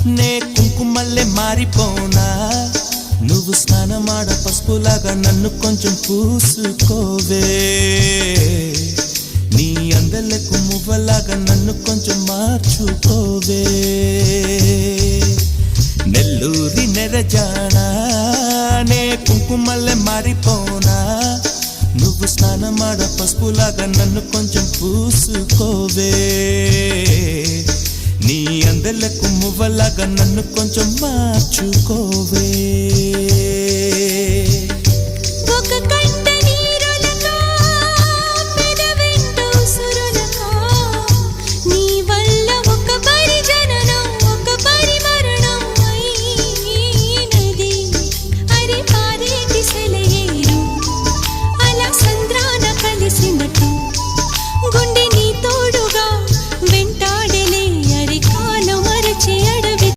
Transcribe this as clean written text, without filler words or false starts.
నే కుంకుమల్లే మారిపోనా నువ్వు స్నానమాడ పసుపులాగా నన్ను కొంచెం పూసుకోవే నీ అందలకు మువ్వలాగా నన్ను కొంచెం మార్చుకోవే నెల్లూరి నెరజానా నే కుంకుమల్లే మారిపోనా నువ్వు స్నానమాడ పసుపులాగా నన్ను కొంచెం పూసుకోవే నీ అందలకు మువ్వలాగా నన్ను కొంచెం మార్చుకోవే